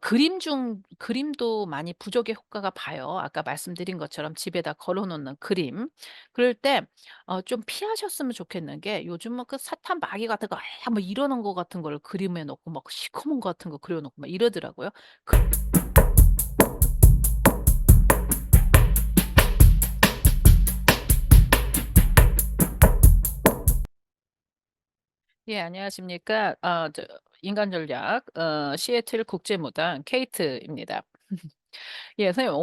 그림도 많이 부족의 효과가 봐요. 아까 말씀드린 것처럼 집에다 걸어 놓는 그림. 그럴 때 좀 피하셨으면 좋겠는 게 요즘은 그 사탄 마귀 같은 거 뭐 이러는 거 같은 걸 그림에 놓고 막 시커먼 거 같은 거 그려 놓고 막 이러더라고요. 예, 안녕하십니까. 인간 전략 시애틀 국제무당 케이트입니다. 예, 선생님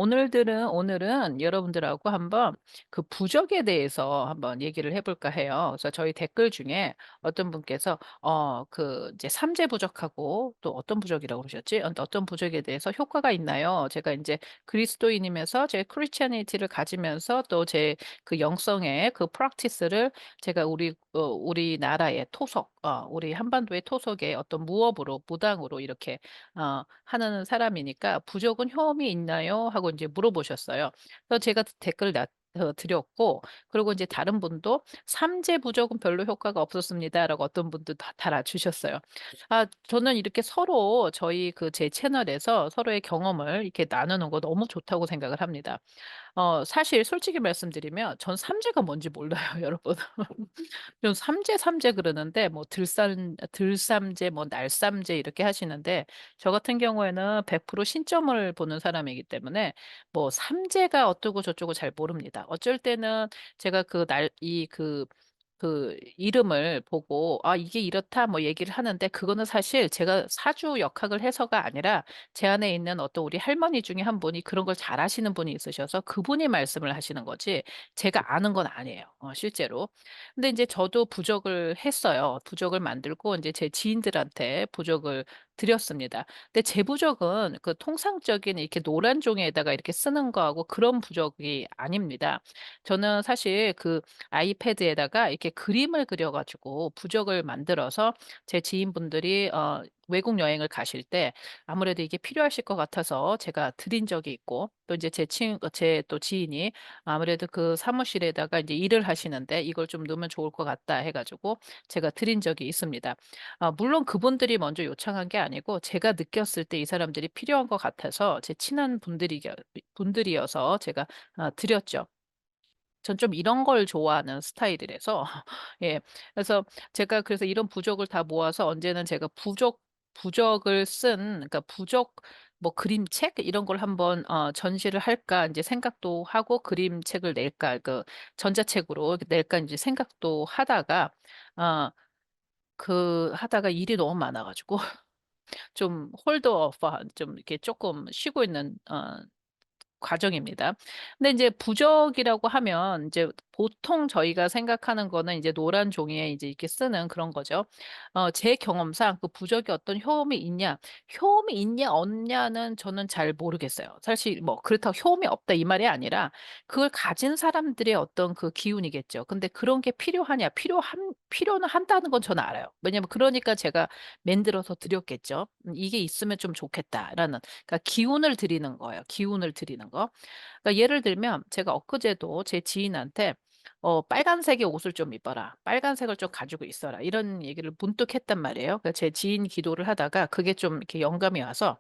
오늘은 여러분들하고 한번 그 부적에 대해서 한번 얘기를 해 볼까 해요. 그래서 저희 댓글 중에 어떤 분께서 그 이제 삼재 부적하고 또 어떤 부적이라고 그러셨지? 어떤 부적에 대해서 효과가 있나요? 제가 이제 그리스도인이면서 제 크리스티애니티를 가지면서 또 제 그 영성의 그 프랙티스를 제가 우리나라의 토속 우리 한반도의 토속의 어떤 무업으로 무당으로 이렇게 하는 사람이니까 "부족은 효험이 있나요?" 하고 인제 물어보셨어요. 그래서 제가 댓글을 드렸고, 그리고 인제 다른 분도 "삼재 부족은 별로 효과가 없었습니다."라고 어떤 분도 달아 주셨어요. 저는 이렇게 서로 저희 그 제 채널에서 서로의 경험을 이렇게 나누는 거 너무 좋다고 생각을 합니다. 사실 솔직히 말씀드리면 전 삼재가 뭔지 몰라요, 여러분. 좀 삼재 그러는데 뭐 들삼재 뭐 날삼재 이렇게 하시는데, 저 같은 경우에는 100% 신점을 보는 사람이기 때문에 뭐 삼재가 어떠고 저쩌고 잘 모릅니다. 어쩔 때는 제가 그 이름을 보고 '아 이게 이렇다.' 뭐 얘기를 하는데, 그거는 사실 제가 사주 역학을 해서가 아니라 제 안에 있는 어떤 우리 할머니 중에 한 분이 그런 걸 잘하시는 분이 있으셔서 그분이 말씀을 하시는 거지 제가 아는 건 아니에요, 실제로. 근데 인제 저도 부적을 했어요. 부적을 만들고 인제 제 지인들한테 부적을 드렸습니다. 근데 제 부적은 그 통상적인 이렇게 노란 종이에다가 이렇게 쓰는 거하고 그런 부적이 아닙니다. 저는 사실 그 아이패드에다가 이렇게 그림을 그려 가지고 부적을 만들어서 제 지인분들이 외국 여행을 가실 때 아무래도 이게 필요하실 것 같아서 제가 드린 적이 있고, 또 이제 제 또 지인이 아무래도 그 사무실에다가 이제 일을 하시는데 "이걸 좀 넣으면 좋을 것 같다." 해 가지고 제가 드린 적이 있습니다. 물론 그분들이 먼저 요청한 게 아니고 제가 느꼈을 때 이 사람들이 필요한 것 같아서 제 친한 분들이어서 제가 드렸죠. 전 좀 이런 걸 좋아하는 스타일이라서 예. 그래서 이런 부적을 다 모아서 언제는 제가 부적을 쓴, 그러니까 부적 뭐 그림책 이런 걸 한번 전시를 할까 인제 생각도 하고, 그림책을 낼까 그 전자책으로 낼까 인제 생각도 하다가 어 하다가 일이 너무 많아 가지고 좀 홀드 오프 좀 이렇게 쪼끔 쉬고 있는 과정입니다. 근데 인제 부적이라고 하면 인제 보통 저희가 생각하는 거는 이제 노란 종이에 이제 이렇게 쓰는 그런 거죠. 제 경험상 그 부적이 어떤 효험이 있냐 없냐는 저는 잘 모르겠어요. 사실 뭐 그렇다고 "효험이 없다." 이 말이 아니라 그걸 가진 사람들의 어떤 그 기운이겠죠. 근데 그런 게 필요는 한다는 건 저는 알아요. 왜냐면 그러니까 제가 만들어서 드렸겠죠. '이게 있으면 좀 좋겠다.'라는, 그러니까 기운을 드리는 거예요, 기운을 드리는 거. 그러니까 예를 들면 제가 엊그제도 제 지인한테 "빨간색의 옷을 좀 입어라. 빨간색을 좀 가지고 있어라." 이런 얘기를 문득 했단 말이에요. 그제 지인 기도를 하다가 그게 좀 이렇게 영감이 와서,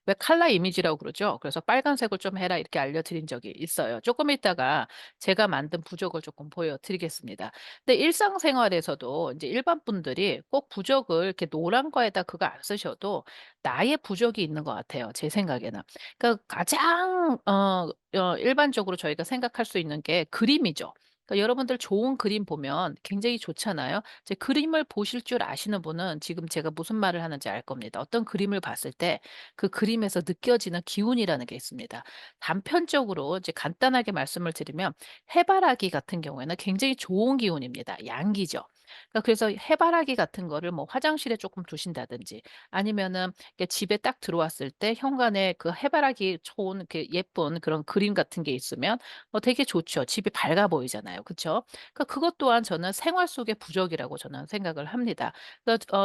왜 칼라 이미지라고 그러죠. 그래서 "빨간색을 좀 해라." 이렇게 알려드린 적이 있어요. 조금 있다가 제가 만든 부적을 조금 보여 드리겠습니다. 근데 일상생활에서도 인제 일반 분들이 꼭 부적을 이렇게 노란 거에다 그거 안 쓰셔도 나의 부적이 있는 것 같아요, 제 생각에는. 그러니까 가장 일반적으로 저희가 생각할 수 있는 게 그림이죠. 그러니까 여러분들 좋은 그림 보면 굉장히 좋잖아요. 이제 그림을 보실 줄 아시는 분은 지금 제가 무슨 말을 하는지 알 겁니다. 어떤 그림을 봤을 때 그 그림에서 느껴지는 기운이라는 게 있습니다. 단편적으로 이제 간단하게 말씀을 드리면, 해바라기 같은 경우에는 굉장히 좋은 기운입니다. 양기죠. 그래서 해바라기 같은 거를 뭐 화장실에 조금 두신다든지, 아니면은 이렇게 집에 딱 들어왔을 때 현관에 그 해바라기 좋은 이렇게 예쁜 그런 그림 같은 게 있으면 되게 좋죠. 집이 밝아 보이잖아요. 그쵸? 그러니까 그것 또한 저는 생활 속의 부적이라고 저는 생각을 합니다.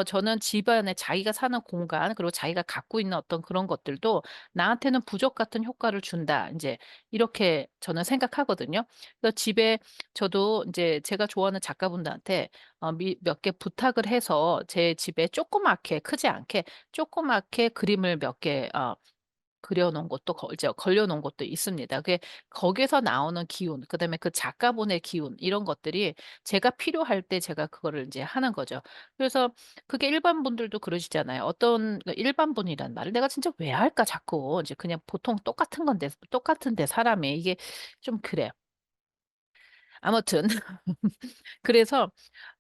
저는 집안에 자기가 사는 공간, 그리고 자기가 갖고 있는 어떤 그런 것들도 '나한테는 부적 같은 효과를 준다.' 인제 이렇게 저는 생각하거든요. 그래서 집에 저도 인제 제가 좋아하는 작가분들한테 몇 개 부탁을 해서 제 집에 조그맣게 크지 않게 조그맣게 그림을 몇 개 그려 놓은 것도 이제 걸려 놓은 것도 있습니다. 그게 거기서 나오는 기운, 그다음에 그 작가분의 기운 이런 것들이 제가 필요할 때 제가 그거를 인제 하는 거죠. 그래서 그게 일반 분들도 그러시잖아요. 어떤 일반 분이란 말을 '내가 진짜 왜 할까 자꾸.' 인제 그냥 보통 똑같은데 사람이 이게 좀 그래요. 아무튼 그래서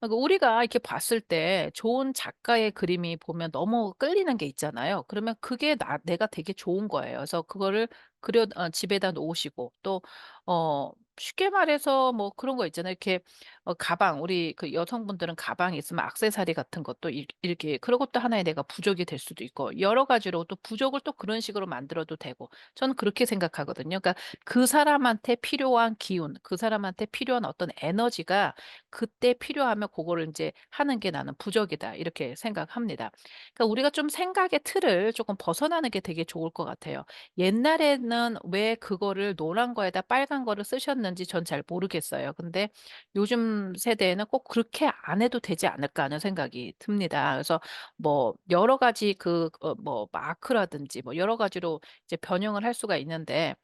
우리가 이렇게 봤을 때 좋은 작가의 그림이 보면 너무 끌리는 게 있잖아요. 그러면 그게 내가 되게 좋은 거예요. 그래서 그거를 집에다 놓으시고 또 쉽게 말해서 뭐 그런 거 있잖아요. 이렇게 가방 우리 그 여성분들은 가방이 있으면 액세서리 같은 것도 이렇게 그런 것도 하나의 내가 부족이 될 수도 있고 여러 가지로 또 부족을 또 그런 식으로 만들어도 되고 저는 그렇게 생각하거든요. 그러니까 그 사람한테 필요한 기운, 그 사람한테 필요한 어떤 에너지가 그때 필요하면 그거를 이제 하는 게 '나는 부적이다.' 이렇게 생각합니다. 그러니까 우리가 좀 생각의 틀을 조금 벗어나는 게 되게 좋을 것 같아요. 옛날에는 왜 그거를 노란 거에다 빨간 거를 쓰셨는지 전 잘 모르겠어요. 근데 요즘 세대에는 꼭 그렇게 안 해도 되지 않을까 하는 생각이 듭니다. 그래서 뭐 여러 가지 뭐 마크라든지 뭐 여러 가지로 이제 변형을 할 수가 있는데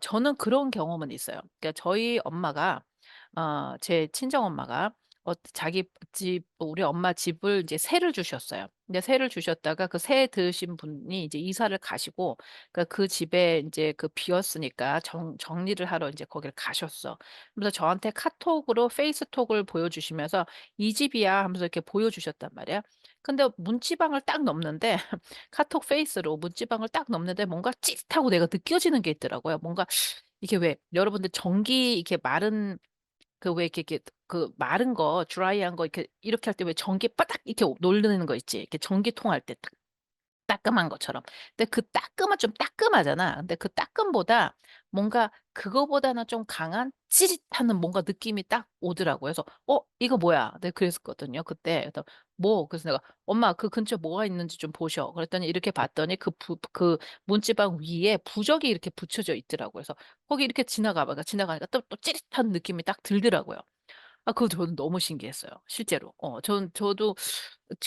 저는 그런 경험은 있어요. 그러니까 저희 엄마가 제 친정엄마가 자기 집 우리 엄마 집을 이제 세를 주셨어요. 근데 세를 주셨다가 그 세 드신 분이 이제 이사를 가시고 그러니까 그 집에 인제 비었으니까 정리를 하러 인제 거기를 가셨어. 그래서 저한테 카톡으로 페이스톡을 보여주시면서 "이 집이야." 하면서 이렇게 보여주셨단 말이야. 근데 문지방을 딱 넘는데 카톡 페이스로 문지방을 딱 넘는데 뭔가 찌릿하고 내가 느껴지는 게 있더라고요. 뭔가 이게 왜 여러분들 전기 이렇게 마른 왜 이렇게 마른 거 드라이한 거 이렇게 할 때 왜 전기 바닥 이렇게 누르는 거 있지? 이렇게 전기통 할 때 따끔한 것처럼. 근데 그 따끔은 좀 따끔하잖아. 근데 그 따끔보다 뭔가 그거보다는 좀 강한 찌릿하는 뭔가 느낌이 딱 오더라고요. 그래서 이거 뭐야?" 내가 그랬었거든요 그때. 그래서 "뭐?" 그래서 내가 "엄마 그 근처에 뭐가 있는지 좀 보셔." 그랬더니 이렇게 봤더니 그 문지방 위에 부적이 이렇게 붙여져 있더라고요. 그래서 거기 이렇게 지나가니까 또 찌릿한 느낌이 딱 들더라고요. 그거 저는 너무 신기했어요 실제로. 저도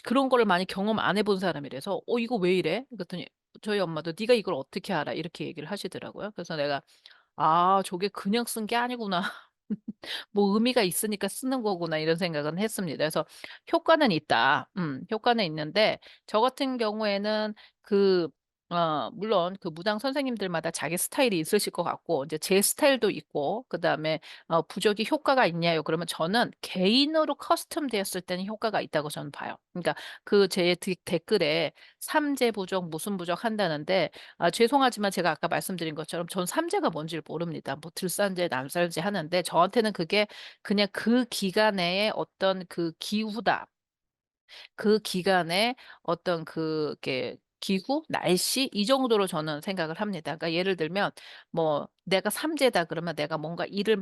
그런 거를 많이 경험 안 해본 사람이라서 이거 왜 이래?" 그랬더니 저희 엄마도 "네가 이걸 어떻게 알아?" 이렇게 얘기를 하시더라고요. 그래서 내가 '아 저게 그냥 쓴 게 아니구나. 뭐 의미가 있으니까 쓰는 거구나.' 이런 생각은 했습니다. 그래서 효과는 있다. 효과는 있는데 저 같은 경우에는 물론 그 무당 선생님들마다 자기 스타일이 있으실 것 같고 이제 제 스타일도 있고 그다음에 부적이 효과가 있냐요? 그러면 저는 개인으로 커스텀 되었을 때는 효과가 있다고 저는 봐요. 그러니까 제 댓글에 삼재 부적 무슨 부적 한다는데 죄송하지만 제가 아까 말씀드린 것처럼 전 삼재가 뭔지를 모릅니다. 뭐 들산재, 남살재 하는데 저한테는 그게 그냥 그 기간의 어떤 그 기후다. 그 기간에 어떤 이렇게 기후, 날씨 이 정도로 저는 생각을 합니다. 그러니까 예를 들면 뭐 내가 삼재다 그러면 내가 뭔가 일을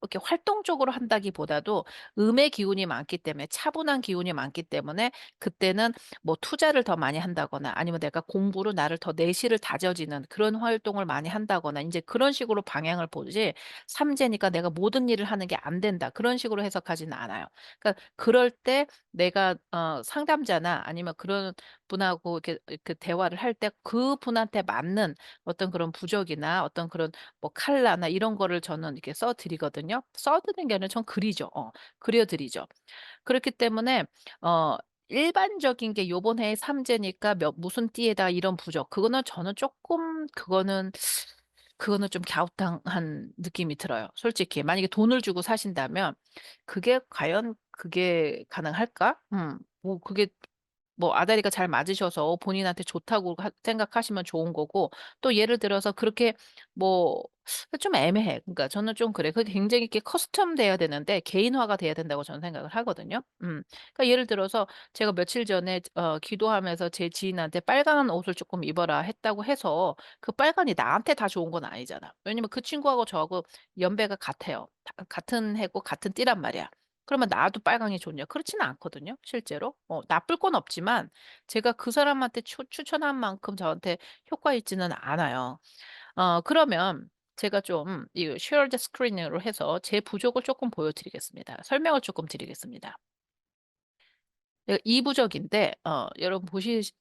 이렇게 활동적으로 한다기보다도 음의 기운이 많기 때문에 차분한 기운이 많기 때문에 그때는 뭐 투자를 더 많이 한다거나 아니면 내가 공부로 나를 더 내실을 다져지는 그런 활동을 많이 한다거나 인제 그런 식으로 방향을 보지 삼재니까 내가 모든 일을 하는 게 안 된다. 그런 식으로 해석하지는 않아요. 그러니까 그럴 때 내가 상담자나 아니면 그런 분하고 이렇게 대화를 할 때 그분한테 맞는 어떤 그런 부적이나 어떤 그런 뭐 칼라나 이런 거를 저는 이렇게 써 드리거든요. 써 드리는 게 아니라 전 그리죠. 그려 드리죠. 그렇기 때문에 어 일반적인 게 요번 해에 삼재니까 무슨 띠에다 이런 부적 그거는 저는 쪼끔 그거는 좀 갸우뚱한 느낌이 들어요 솔직히. 만약에 돈을 주고 사신다면 그게 과연 그게 가능할까? 뭐 그게 뭐 아다리가 잘 맞으셔서 본인한테 좋다고 생각하시면 좋은 거고 또 예를 들어서 그렇게 뭐 좀 애매해. 그러니까 저는 좀 그래. 그게 굉장히 이렇게 커스텀 돼야 되는데 개인화가 돼야 된다고 저는 생각을 하거든요. 그러니까 예를 들어서 제가 며칠 전에 기도하면서 제 지인한테 "빨간 옷을 조금 입어라." 했다고 해서 그 빨간이 나한테 다 좋은 건 아니잖아. 왜냐면 그 친구하고 저하고 연배가 같아요. 같은 해고 같은 띠란 말이야. 그러면 나도 빨강이 좋냐? 그렇지는 않거든요 실제로. 나쁠 건 없지만 제가 그 사람한테 추천한 만큼 저한테 효과 있지는 않아요. 그러면 제가 좀 이 shared screen으로 해서 제 부족을 쪼끔 보여 드리겠습니다. 설명을 쪼끔 드리겠습니다. 이 부적인데 여러분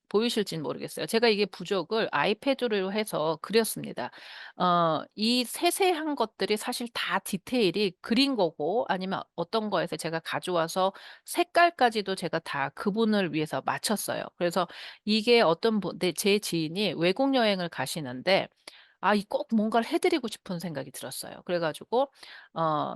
보이실지는 모르겠어요. 제가 이게 부적을 아이패드로 해서 그렸습니다. 이 세세한 것들이 사실 다 디테일이 그린 거고, 아니면 어떤 거에서 제가 가져와서 색깔까지도 제가 다 그분을 위해서 맞췄어요. 그래서 이게 어떤 분 제 지인이 외국 여행을 가시는데 이 꼭 뭔가를 해 드리고 싶은 생각이 들었어요. 그래 가지고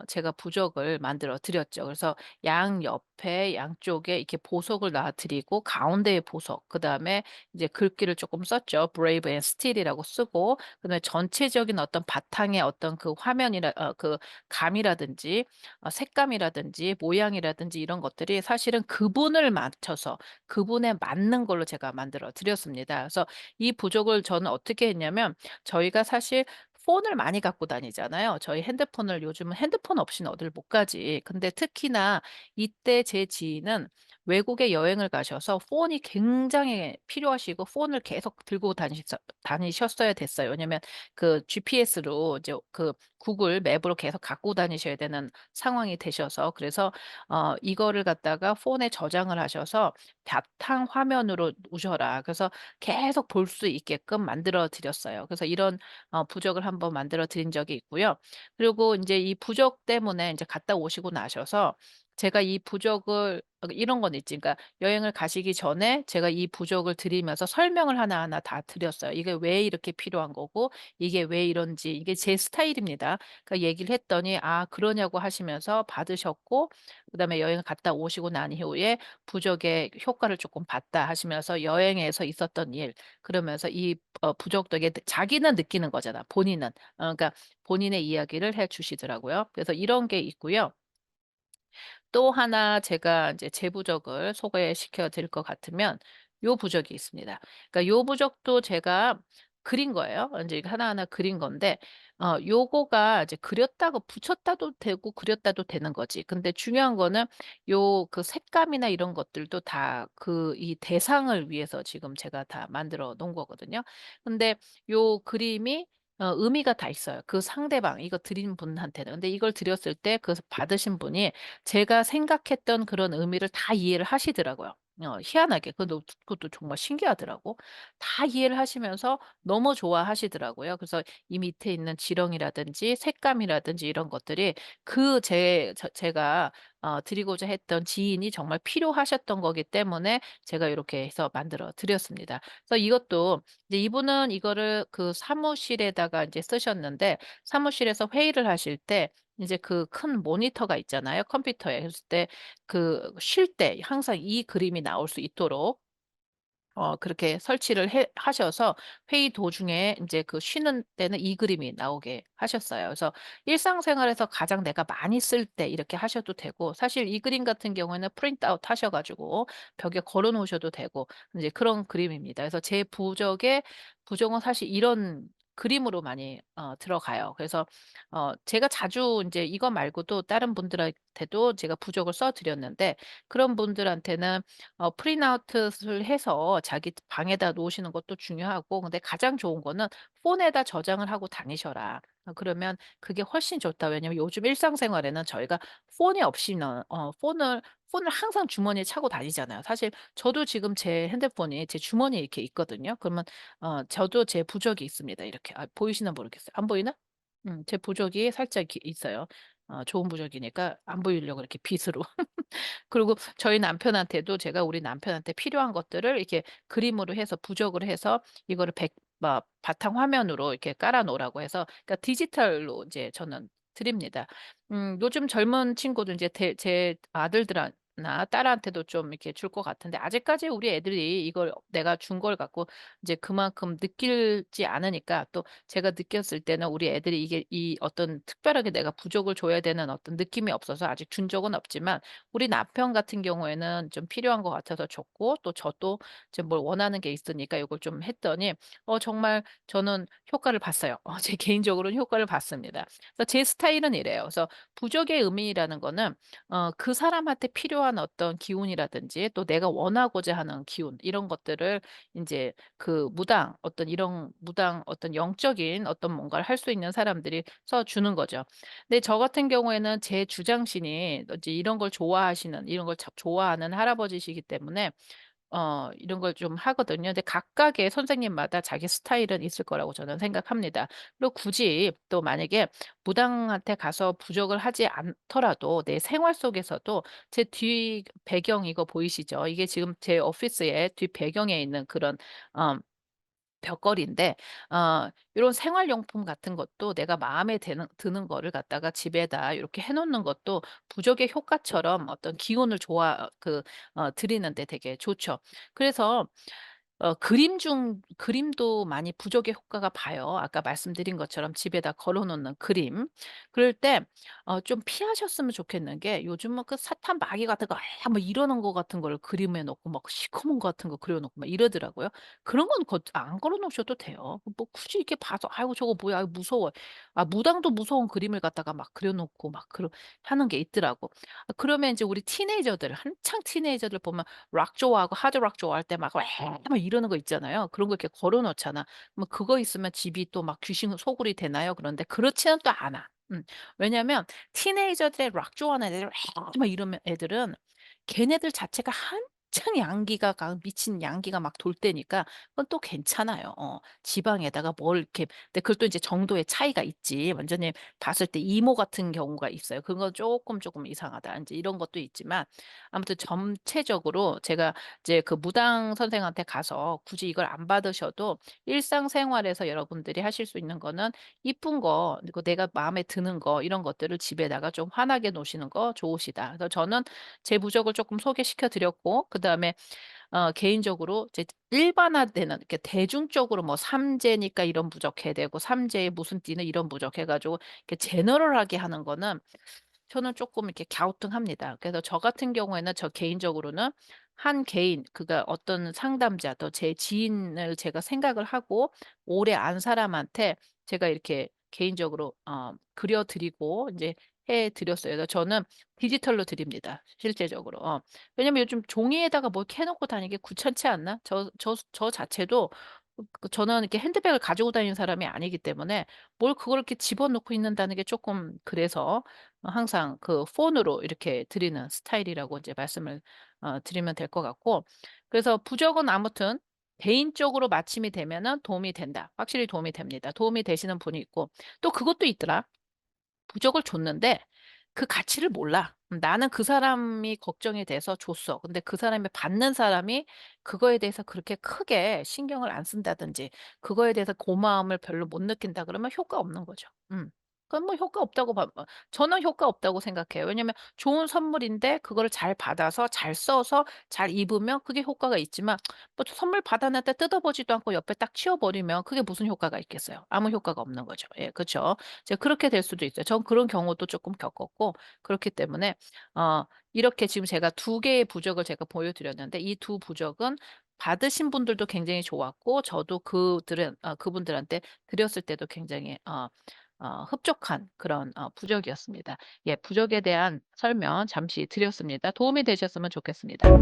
제가 부적을 만들어 드렸죠. 그래서 양옆에 양쪽에 이렇게 보석을 놔 드리고, 가운데에 보석, 그다음에 이제 글귀를 쪼끔 썼죠. brave and steel이라고 쓰고, 그다음에 전체적인 어떤 바탕의 어떤 그 화면이라 그 감이라든지 색감이라든지 모양이라든지 이런 것들이 사실은 그분을 맞춰서 그분에 맞는 걸로 제가 만들어 드렸습니다. 그래서 이 부족을 저는 어떻게 했냐면, 저희가 사실 폰을 많이 갖고 다니잖아요. 저희 핸드폰을 요즘은 핸드폰 없이는 어딜 못 가지. 근데 특히나 이때 제 지인은 외국에 여행을 가셔서 폰이 굉장히 필요하시고 폰을 계속 들고 다니셨어야 됐어요. 왜냐면 그 GPS로 이제 그 구글 맵으로 계속 갖고 다니셔야 되는 상황이 되셔서, 그래서 이거를 갖다가 폰에 저장을 하셔서 바탕 화면으로 놓으셔라, 그래서 계속 볼 수 있게끔 만들어 드렸어요. 그래서 이런 부적을 한번 만들어 드린 적이 있고요. 그리고 인제 이 부적 때문에 인제 갔다 오시고 나셔서 제가 이 부적을 이런 건 있지, 그러니까 여행을 가시기 전에 제가 이 부적을 드리면서 설명을 하나하나 다 드렸어요. 이게 왜 이렇게 필요한 거고, 이게 왜 이런지, 이게 제 스타일입니다. 그러니까 얘기를 했더니 "아 그러냐."고 하시면서 받으셨고, 그다음에 여행을 갔다 오시고 난 이후에 "부적의 효과를 쪼끔 봤다." 하시면서 여행에서 있었던 일, 그러면서 이 부적 덕에 자기는 느끼는 거잖아, 본인은. 그러니까 본인의 이야기를 해 주시더라고요. 그래서 이런 게 있고요. 또 하나 제가 이제 제 부적을 소개시켜 드릴 것 같으면 요 부적이 있습니다. 그러니까 요 부적도 제가 그린 거예요. 인제 하나하나 그린 건데 요거가 이제 그렸다가 붙였다도 되고 그렸다도 되는 거지. 근데 중요한 거는 요 그 색감이나 이런 것들도 다 그 이 대상을 위해서 지금 제가 다 만들어 놓은 거거든요. 근데 요 그림이 의미가 다 있어요, 그 상대방 이거 드린 분한테는. 근데 이걸 드렸을 때 그 받으신 분이 제가 생각했던 그런 의미를 다 이해를 하시더라고요. 희한하게. 그것도 정말 신기하더라고. 다 이해를 하시면서 너무 좋아하시더라고요. 그래서 이 밑에 있는 지렁이라든지 색감이라든지 이런 것들이 제가 드리고자 했던 지인이 정말 필요하셨던 거기 때문에 제가 요렇게 해서 만들어 드렸습니다. 그래서 이것도 이제 이분은 이거를 그 사무실에다가 인제 쓰셨는데, 사무실에서 회의를 하실 때 이제 그 큰 모니터가 있잖아요, 컴퓨터에. 그랬을 때 그 쉴 때 항상 이 그림이 나올 수 있도록 그렇게 설치를 해 하셔서 회의 도중에 인제 그 쉬는 때는 이 그림이 나오게 하셨어요. 그래서 일상생활에서 가장 내가 많이 쓸 때 이렇게 하셔도 되고, 사실 이 그림 같은 경우에는 프린트 아웃 하셔 가지고 벽에 걸어 놓으셔도 되고 인제 그런 그림입니다. 그래서 제 부적은 사실 이런 그림으로 많이 들어가요. 그래서 제가 자주 인제 이거 말고도 다른 분들한테도 제가 부적을 써 드렸는데, 그런 분들한테는 프린트아웃을 해서 자기 방에다 놓으시는 것도 중요하고, 근데 가장 좋은 거는 "폰에다 저장을 하고 다니셔라." 그러면 그게 훨씬 좋다. 왜냐면 요즘 일상생활에는 저희가 폰이 없이는 폰을 항상 주머니에 차고 다니잖아요. 사실 저도 지금 제 핸드폰이 제 주머니에 이렇게 있거든요. 그러면 저도 제 부적이 있습니다, 이렇게. 보이시나 모르겠어요. 안 보이나? 제 부적이 살짝 이렇게 있어요. 좋은 부적이니까 안 보이려고 이렇게 빗으로. 그리고 저희 남편한테도 제가 우리 남편한테 필요한 것들을 이렇게 그림으로 해서 부적으로 해서 이거를 바탕 화면으로 이렇게 깔아 놓으라고 해서, 그러니까 디지털로 이제 저는 드립니다. 요즘 젊은 친구들 이제 제 아들들나 딸한테도 좀 이렇게 줄 것 같은데, 아직까지 우리 애들이 이걸 내가 준 걸 갖고 이제 그만큼 느끼지 않으니까, 또 제가 느꼈을 때는 우리 애들이 이게 이 어떤 특별하게 내가 부족을 줘야 되는 어떤 느낌이 없어서 아직 준 적은 없지만, 우리 남편 같은 경우에는 좀 필요한 것 같아서 줬고, 또 저도 이제 뭘 원하는 게 있으니까 요걸 좀 했더니 정말 저는 효과를 봤어요. 제 개인적으로는 효과를 봤습니다. 그래서 제 스타일은 이래요. 그래서 부족의 의미라는 거는 그 사람한테 필요한 필요한 어떤 기운이라든지 또 내가 원하고자 하는 기운 이런 것들을 인제 그 무당 어떤 이런 무당 어떤 영적인 어떤 뭔가를 할 수 있는 사람들이 써 주는 거죠. 근데 저 같은 경우에는 제 주장신이 이제 이런 걸 좋아하시는 이런 걸 참 좋아하는 할아버지시기 때문에 이런 걸 좀 하거든요. 근데 각각의 선생님마다 자기 스타일은 있을 거라고 저는 생각합니다. 그리고 굳이 또 만약에 무당한테 가서 부적을 하지 않더라도 내 생활 속에서도 제 뒤 배경 이거 보이시죠? 이게 지금 제 오피스의 뒷 배경에 있는 그런 어 벽걸이인데 요런 생활용품 같은 것도 내가 마음에 드는 거를 갖다가 집에다 요렇게 해 놓는 것도 부적의 효과처럼 어떤 기운을 드리는 데 되게 좋죠. 그래서 그림도 많이 부적의 효과가 봐요. 아까 말씀드린 것처럼 집에다 걸어 놓는 그림. 그럴 때 좀 피하셨으면 좋겠는 게 요즘은 그 사탄 마귀 같은 거 뭐 이러는 거 같은 거를 그림해 놓고 막 시커먼 거 같은 거 그려 놓고 막 이러더라고요. 그런 건 안 걸어 놓으셔도 돼요. 뭐 굳이 이렇게 봐서 '아이고 저거 뭐야. 아이고 무서워.' 무당도 무서운 그림을 갖다가 막 그려 놓고 막 하는 게 있더라고. 그러면 인제 우리 티네이저들 한창 티네이저들 보면 락 좋아하고 하드 락 좋아할 때 막 막 이러는 거 있잖아요. 그런 거 이렇게 걸어 놓잖아. 뭐 그거 있으면 집이 또 막 귀신 소굴이 되나요? 그런데 그렇지는 또 않아. 왜냐면 티네이저들의 락 좋아하는 애들 막 이러면 애들은 걔네들 자체가 한창 양기가 미친 양기가 막 돌 때니까 그건 또 괜찮아요. 지방에다가 뭘 이렇게 근데 그것도 이제 정도의 차이가 있지. 완전히 봤을 때 이모 같은 경우가 있어요. 그건 쪼끔 이상하다. 인제 이런 것도 있지만 아무튼 전체적으로 제가 이제 그 무당 선생한테 가서 굳이 이걸 안 받으셔도 일상생활에서 여러분들이 하실 수 있는 거는 이쁜 거 그리고 내가 마음에 드는 거 이런 것들을 집에다가 좀 환하게 놓으시는 거 좋으시다. 그래서 저는 제 부적을 쪼끔 소개시켜 드렸고 그다음에 개인적으로 이제 일반화되는 이렇게 대중적으로 뭐 삼재니까 이런 부적 해야 되고 삼재에 무슨 띠는 이런 부적 해 가지고 이렇게 제너럴하게 하는 거는 저는 쪼끔 이렇게 갸우뚱합니다. 그래서 저 같은 경우에는 저 개인적으로는 한 개인 그러니까 어떤 상담자 또 제 지인을 제가 생각을 하고 오래 안 사람한테 제가 이렇게 개인적으로 그려 드리고 인제 해 드렸어요. 그래서 저는 디지털로 드립니다 실제적으로. 왜냐면 요즘 종이에다가 뭐 이렇게 해 놓고 다니기 귀찮지 않나? 저 자체도 저는 이렇게 핸드백을 가지고 다니는 사람이 아니기 때문에 뭘 그걸 이렇게 집어넣고 있는다는 게 쪼끔 그래서 항상 그 폰으로 이렇게 드리는 스타일이라고 이제 말씀을 드리면 될 것 같고 그래서 부적은 아무튼 개인적으로 마침이 되면은 도움이 된다. 확실히 도움이 됩니다. 도움이 되시는 분이 있고 또 그것도 있더라. 부적을 줬는데 그 가치를 몰라. 나는 그 사람이 걱정이 돼서 줬어. 근데 그 사람이 받는 사람이 그거에 대해서 그렇게 크게 신경을 안 쓴다든지 그거에 대해서 고마움을 별로 못 느낀다 그러면 효과 없는 거죠. 그건 뭐 효과 없다고 저는 효과 없다고 생각해요. 왜냐면 좋은 선물인데 그거를 잘 받아서 잘 써서 잘 입으면 그게 효과가 있지만 뭐 선물 받았는데 뜯어보지도 않고 옆에 딱 치워 버리면 그게 무슨 효과가 있겠어요. 아무 효과가 없는 거죠. 예 그쵸. 이제 그렇게 될 수도 있어요. 전 그런 경우도 조금 겪었고 그렇기 때문에 어 이렇게 지금 제가 두 개의 부적을 제가 보여 드렸는데 이 두 부적은 받으신 분들도 굉장히 좋았고 저도 그분들한테 드렸을 때도 굉장히 흡족한 그런 부적이었습니다. 예 부적에 대한 설명 잠시 드렸습니다. 도움이 되셨으면 좋겠습니다.